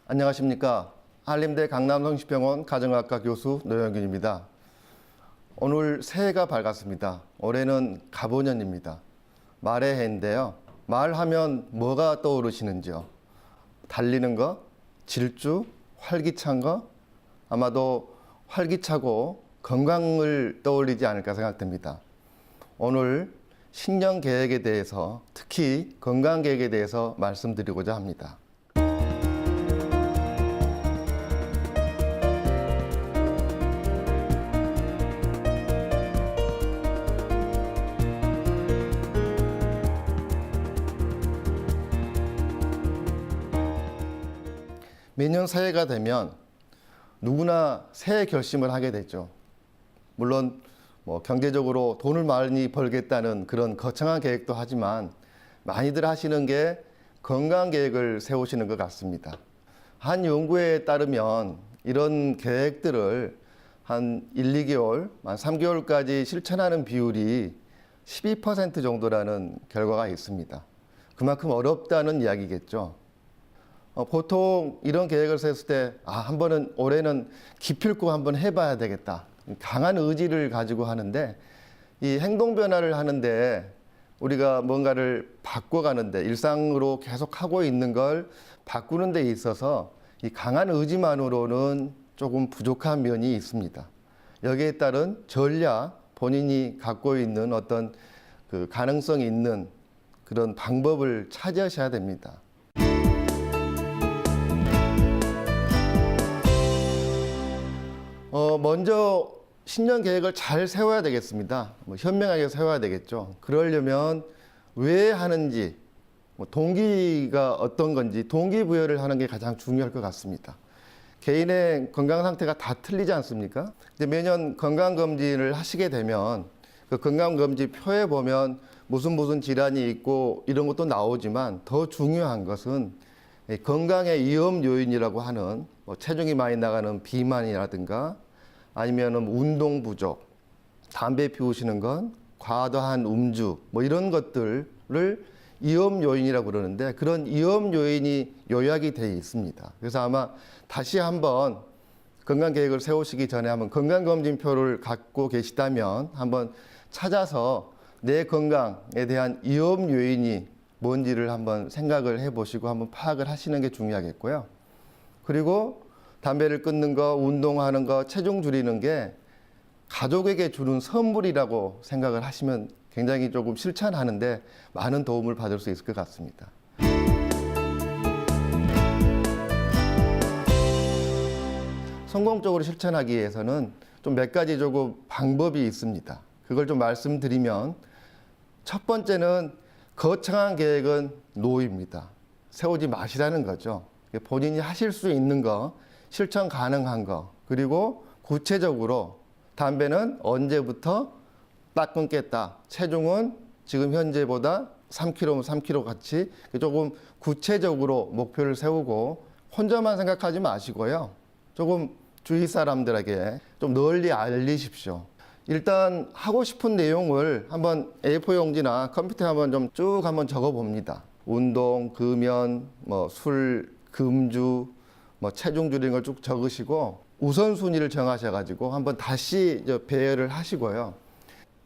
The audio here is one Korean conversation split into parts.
안녕하십니까. 한림대 강남성심병원 가정의학과 교수 노영균입니다. 오늘 새해가 밝았습니다. 올해는 갑오년입니다. 말의 해인데요. 말하면 뭐가 떠오르시는지요? 달리는 거, 질주, 활기찬 거, 아마도 활기차고 건강을 떠올리지 않을까 생각됩니다. 오늘 신년 계획에 대해서, 특히 건강 계획에 대해서 말씀드리고자 합니다. 매년 새해가 되면 누구나 새해 결심을 하게 되죠. 물론 경제적으로 돈을 많이 벌겠다는 그런 거창한 계획도 하지만 많이들 하시는 게 건강 계획을 세우시는 것 같습니다. 한 연구에 따르면 이런 계획들을 한 1, 2개월, 한 3개월까지 실천하는 비율이 12% 정도라는 결과가 있습니다. 그만큼 어렵다는 이야기겠죠. 보통 이런 계획을 세웠을 때, 한 번은 올해는 기필코 한번 해봐야 되겠다. 강한 의지를 가지고 하는데, 이 행동 변화를 하는데 우리가 뭔가를 바꿔가는데, 일상으로 계속 하고 있는 걸 바꾸는 데 있어서 이 강한 의지만으로는 조금 부족한 면이 있습니다. 여기에 따른 전략, 본인이 갖고 있는 어떤 그 가능성이 있는 그런 방법을 찾으셔야 됩니다. 먼저 신년 계획을 잘 세워야 되겠습니다. 현명하게 세워야 되겠죠. 그러려면 왜 하는지, 동기가 어떤 건지 동기부여를 하는 게 가장 중요할 것 같습니다. 개인의 건강 상태가 다 틀리지 않습니까? 이제 매년 건강검진을 하시게 되면 그 건강검진 표에 보면 무슨 질환이 있고 이런 것도 나오지만 더 중요한 것은 건강의 위험 요인이라고 하는 체중이 많이 나가는 비만이라든가 아니면 운동 부족, 담배 피우시는 건, 과도한 음주, 이런 것들을 위험 요인이라고 그러는데 그런 위험 요인이 요약이 되어 있습니다. 그래서 아마 다시 한번 건강 계획을 세우시기 전에 한번 건강검진표를 갖고 계시다면 한번 찾아서 내 건강에 대한 위험 요인이 뭔지를 한번 생각을 해보시고 한번 파악을 하시는 게 중요하겠고요. 그리고 담배를 끊는 거, 운동하는 거, 체중 줄이는 게 가족에게 주는 선물이라고 생각을 하시면 굉장히 조금 실천하는데 많은 도움을 받을 수 있을 것 같습니다. 성공적으로 실천하기 위해서는 좀 몇 가지 조금 방법이 있습니다. 그걸 좀 말씀드리면 첫 번째는 거창한 계획은 노입니다. 세우지 마시라는 거죠. 본인이 하실 수 있는 거, 실천 가능한 거, 그리고 구체적으로 담배는 언제부터 딱 끊겠다. 체중은 지금 현재보다 3kg면 3kg 같이 조금 구체적으로 목표를 세우고 혼자만 생각하지 마시고요. 조금 주위 사람들에게 좀 널리 알리십시오. 일단 하고 싶은 내용을 한번 A4 용지나 컴퓨터에 한번 좀 쭉 한번 적어 봅니다. 운동, 금연, 술, 금주, 체중 줄이는 걸 쭉 적으시고 우선순위를 정하셔가지고 한번 다시 배열을 하시고요.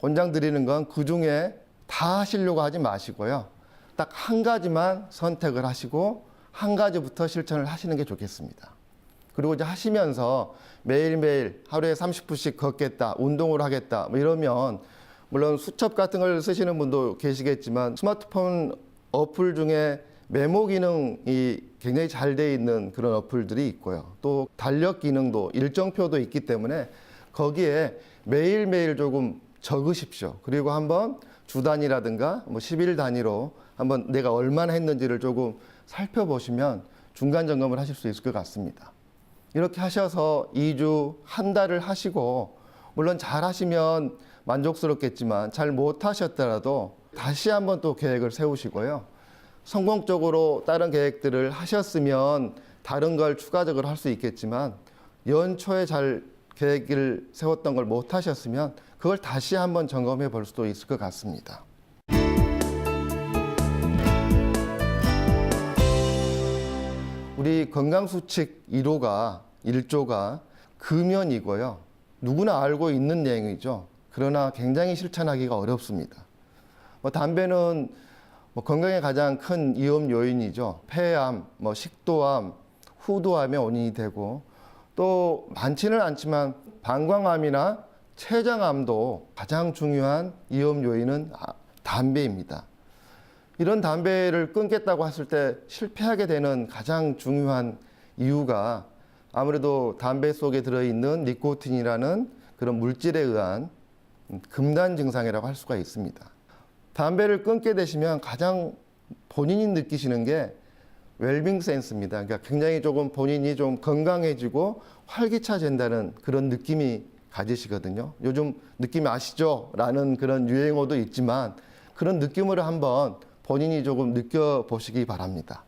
권장 드리는 건 그 중에 다 하시려고 하지 마시고요. 딱 한 가지만 선택을 하시고 한 가지부터 실천을 하시는 게 좋겠습니다. 그리고 이제 하시면서 매일매일 하루에 30분씩 걷겠다, 운동을 하겠다, 이러면 물론 수첩 같은 걸 쓰시는 분도 계시겠지만 스마트폰 어플 중에 메모 기능이 굉장히 잘 돼 있는 그런 어플들이 있고요. 또 달력 기능도 일정표도 있기 때문에 거기에 매일매일 조금 적으십시오. 그리고 한번 주 단위라든가 10일 단위로 한번 내가 얼마나 했는지를 조금 살펴보시면 중간 점검을 하실 수 있을 것 같습니다. 이렇게 하셔서 2주, 한 달을 하시고 물론 잘 하시면 만족스럽겠지만 잘 못 하셨더라도 다시 한번 또 계획을 세우시고요. 성공적으로 다른 계획들을 하셨으면 다른 걸 추가적으로 할 수 있겠지만 연초에 잘 계획을 세웠던 걸 못 하셨으면 그걸 다시 한번 점검해 볼 수도 있을 것 같습니다. 우리 우리 건강수칙 1조가 금연이고요. 누구나 알고 있는 내용이죠. 그러나 굉장히 실천하기가 어렵습니다. 담배는 건강에 가장 큰 위험 요인이죠. 폐암, 식도암, 후두암의 원인이 되고 또 많지는 않지만 방광암이나 췌장암도 가장 중요한 위험 요인은 담배입니다. 이런 담배를 끊겠다고 했을 때 실패하게 되는 가장 중요한 이유가 아무래도 담배 속에 들어있는 니코틴이라는 그런 물질에 의한 금단 증상이라고 할 수가 있습니다. 담배를 끊게 되시면 가장 본인이 느끼시는 게 웰빙 센스입니다. 그러니까 굉장히 조금 본인이 좀 건강해지고 활기차진다는 그런 느낌이 가지시거든요. 요즘 느낌 아시죠? 라는 그런 유행어도 있지만 그런 느낌으로 한번 본인이 조금 느껴보시기 바랍니다.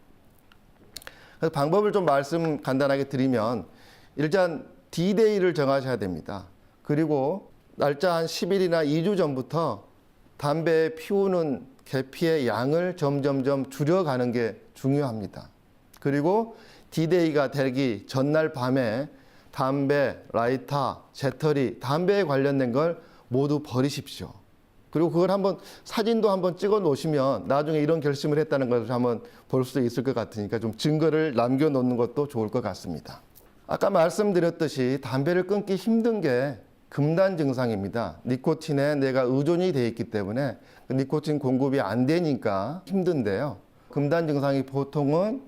그래서 방법을 좀 말씀 간단하게 드리면 일단 D-Day를 정하셔야 됩니다. 그리고 날짜 한 10일이나 2주 전부터 담배 피우는 계피의 양을 점점점 줄여가는 게 중요합니다. 그리고 D-Day가 되기 전날 밤에 담배, 라이터, 재터리, 담배에 관련된 걸 모두 버리십시오. 그리고 그걸 한번 사진도 한번 찍어 놓으시면 나중에 이런 결심을 했다는 것을 한번 볼 수 있을 것 같으니까 좀 증거를 남겨 놓는 것도 좋을 것 같습니다. 아까 말씀드렸듯이 담배를 끊기 힘든 게 금단 증상입니다. 니코틴에 내가 의존이 되어 있기 때문에 그 니코틴 공급이 안 되니까 힘든데요. 금단 증상이 보통은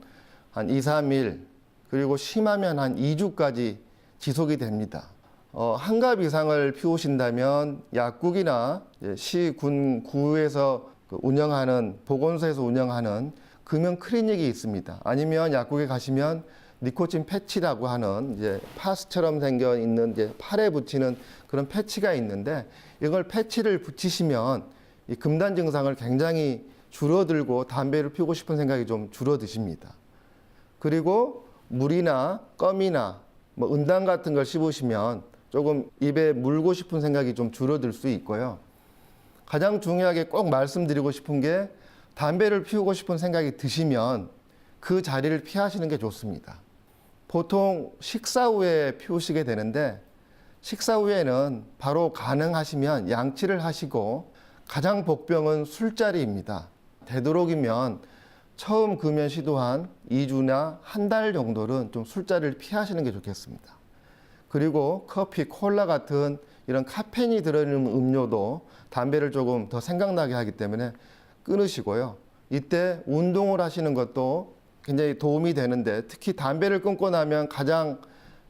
한 2, 3일 그리고 심하면 한 2주까지 지속이 됩니다. 한갑 이상을 피우신다면 약국이나 시, 군, 구에서 운영하는 보건소에서 운영하는 금연 클리닉이 있습니다. 아니면 약국에 가시면 니코틴 패치라고 하는 이제 파스처럼 생겨 있는 이제 팔에 붙이는 그런 패치가 있는데 이걸 패치를 붙이시면 이 금단 증상을 굉장히 줄어들고 담배를 피우고 싶은 생각이 좀 줄어드십니다. 그리고 물이나 껌이나 은당 같은 걸 씹으시면 조금 입에 물고 싶은 생각이 좀 줄어들 수 있고요. 가장 중요하게 꼭 말씀드리고 싶은 게 담배를 피우고 싶은 생각이 드시면 그 자리를 피하시는 게 좋습니다. 보통 식사 후에 피우시게 되는데 식사 후에는 바로 가능하시면 양치를 하시고 가장 복병은 술자리입니다. 되도록이면 처음 금연 시도한 2주나 한 달 정도는 좀 술자리를 피하시는 게 좋겠습니다. 그리고 커피, 콜라 같은 이런 카페인이 들어있는 음료도 담배를 조금 더 생각나게 하기 때문에 끊으시고요. 이때 운동을 하시는 것도 굉장히 도움이 되는데 특히 담배를 끊고 나면 가장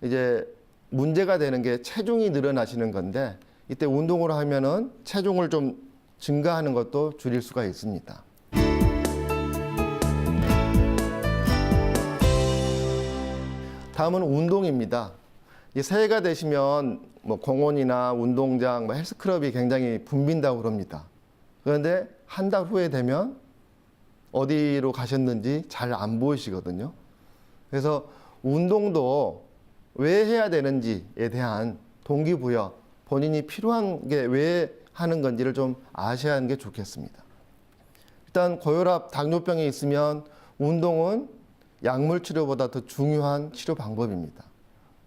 이제 문제가 되는 게 체중이 늘어나시는 건데 이때 운동을 하면은 체중을 좀 증가하는 것도 줄일 수가 있습니다. 다음은 운동입니다. 이 새해가 되시면 공원이나 운동장, 헬스클럽이 굉장히 붐빈다고 그럽니다. 그런데 한 달 후에 되면 어디로 가셨는지 잘 안 보이시거든요. 그래서 운동도 왜 해야 되는지에 대한 동기부여, 본인이 필요한 게 왜 하는 건지를 좀 아셔야 하는 게 좋겠습니다. 일단 고혈압, 당뇨병이 있으면 운동은 약물 치료보다 더 중요한 치료 방법입니다.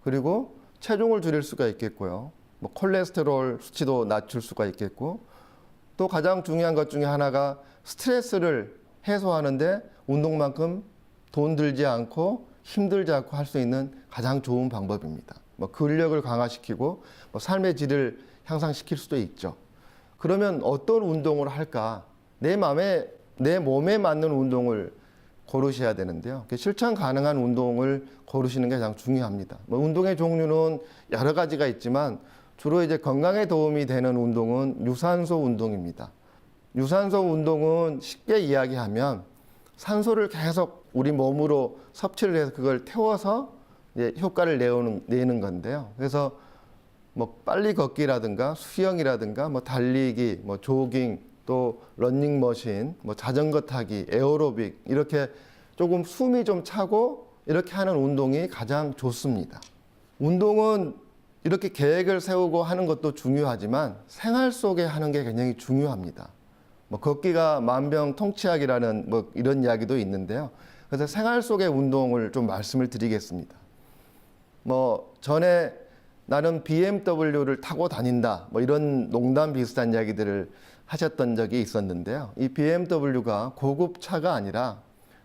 그리고 체중을 줄일 수가 있겠고요. 콜레스테롤 수치도 낮출 수가 있겠고 또 가장 중요한 것 중에 하나가 스트레스를 해소하는데 운동만큼 돈 들지 않고 힘들지 않고 할 수 있는 가장 좋은 방법입니다. 근력을 강화시키고 삶의 질을 향상시킬 수도 있죠. 그러면 어떤 운동을 할까? 내 몸에 맞는 운동을 고르셔야 되는데요. 실천 가능한 운동을 고르시는 게 가장 중요합니다. 운동의 종류는 여러 가지가 있지만 주로 이제 건강에 도움이 되는 운동은 유산소 운동입니다. 유산소 운동은 쉽게 이야기하면 산소를 계속 우리 몸으로 섭취를 해서 그걸 태워서 이제 효과를 내는 건데요. 그래서 빨리 걷기라든가 수영이라든가 달리기, 조깅, 또 러닝머신, 자전거 타기, 에어로빅 이렇게 조금 숨이 좀 차고 이렇게 하는 운동이 가장 좋습니다. 운동은 이렇게 계획을 세우고 하는 것도 중요하지만 생활 속에 하는 게 굉장히 중요합니다. 걷기가 만병통치약이라는 이런 이야기도 있는데요. 그래서 생활 속의 운동을 좀 말씀을 드리겠습니다. 뭐 전에 나는 BMW를 타고 다닌다, 뭐 이런 농담 비슷한 이야기들을 하셨던 적이 있었는데요. 이 BMW가 고급 차가 아니라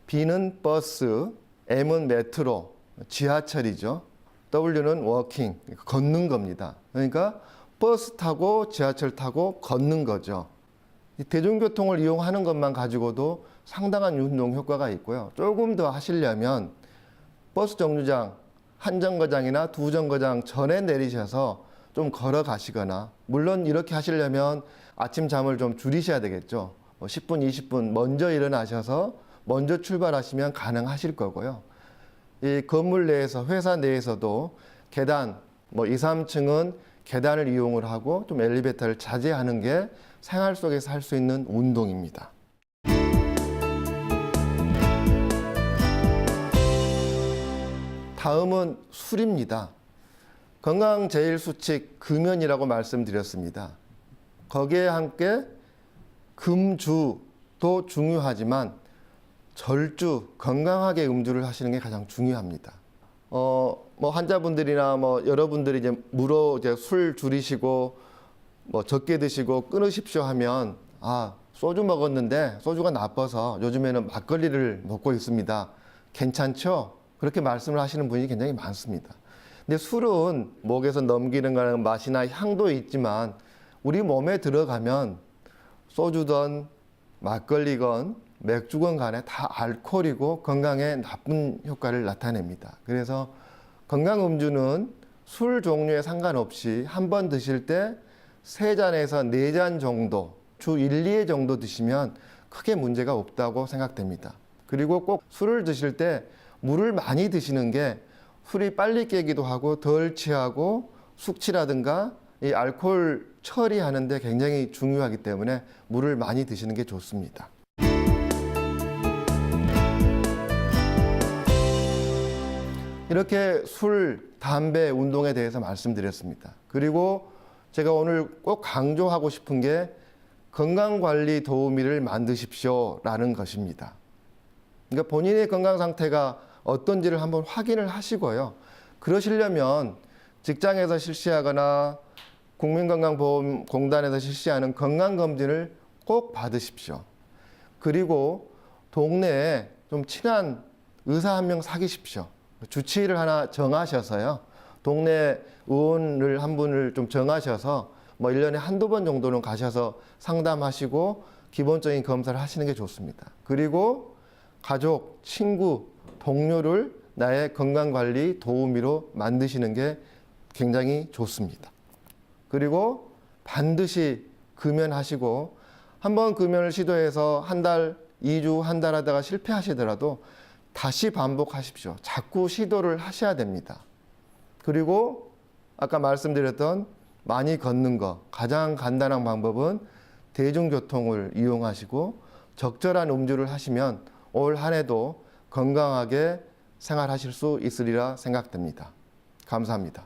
B는 버스, M은 메트로, 지하철이죠. W는 워킹, 걷는 겁니다. 그러니까 버스 타고 지하철 타고 걷는 거죠. 이 대중교통을 이용하는 것만 가지고도 상당한 운동 효과가 있고요. 조금 더 하시려면 버스 정류장 한 정거장이나 두 정거장 전에 내리셔서 좀 걸어가시거나, 물론 이렇게 하시려면 아침 잠을 좀 줄이셔야 되겠죠. 10분, 20분 먼저 일어나셔서 먼저 출발하시면 가능하실 거고요. 이 건물 내에서, 회사 내에서도 계단, 2, 3층은 계단을 이용을 하고 좀 엘리베이터를 자제하는 게 생활 속에서 할 수 있는 운동입니다. 다음은 술입니다. 건강제일수칙 금연이라고 말씀드렸습니다. 거기에 함께 금주도 중요하지만 절주, 건강하게 음주를 하시는 게 가장 중요합니다. 환자분들이나 여러분들이 이제 술 줄이시고 적게 드시고 끊으십시오 하면, 소주 먹었는데 소주가 나빠서 요즘에는 막걸리를 먹고 있습니다. 괜찮죠? 그렇게 말씀을 하시는 분이 굉장히 많습니다. 근데 술은 목에서 넘기는 거는 맛이나 향도 있지만 우리 몸에 들어가면 소주든 막걸리건 맥주건 간에 다 알코올이고 건강에 나쁜 효과를 나타냅니다. 그래서 건강음주는 술 종류에 상관없이 한 번 드실 때 3잔에서 4잔 정도, 주 1, 2회 정도 드시면 크게 문제가 없다고 생각됩니다. 그리고 꼭 술을 드실 때 물을 많이 드시는 게 술이 빨리 깨기도 하고 덜 취하고 숙취라든가 이 알코올 처리하는 데 굉장히 중요하기 때문에 물을 많이 드시는 게 좋습니다. 이렇게 술, 담배, 운동에 대해서 말씀드렸습니다. 그리고 제가 오늘 꼭 강조하고 싶은 게 건강관리 도우미를 만드십시오 라는 것입니다. 그러니까 본인의 건강 상태가 어떤지를 한번 확인을 하시고요. 그러시려면 직장에서 실시하거나 국민건강보험공단에서 실시하는 건강검진을 꼭 받으십시오. 그리고 동네에 좀 친한 의사 한 명 사귀십시오. 주치의를 하나 정하셔서요. 동네 의원을 한 분을 좀 정하셔서 1년에 한두 번 정도는 가셔서 상담하시고 기본적인 검사를 하시는 게 좋습니다. 그리고 가족, 친구, 동료를 나의 건강관리 도우미로 만드시는 게 굉장히 좋습니다. 그리고 반드시 금연하시고, 한번 금연을 시도해서 한 달, 2주, 한 달 하다가 실패하시더라도 다시 반복하십시오. 자꾸 시도를 하셔야 됩니다. 그리고 아까 말씀드렸던 많이 걷는 거, 가장 간단한 방법은 대중교통을 이용하시고 적절한 음주를 하시면 올 한 해도 건강하게 생활하실 수 있으리라 생각됩니다. 감사합니다.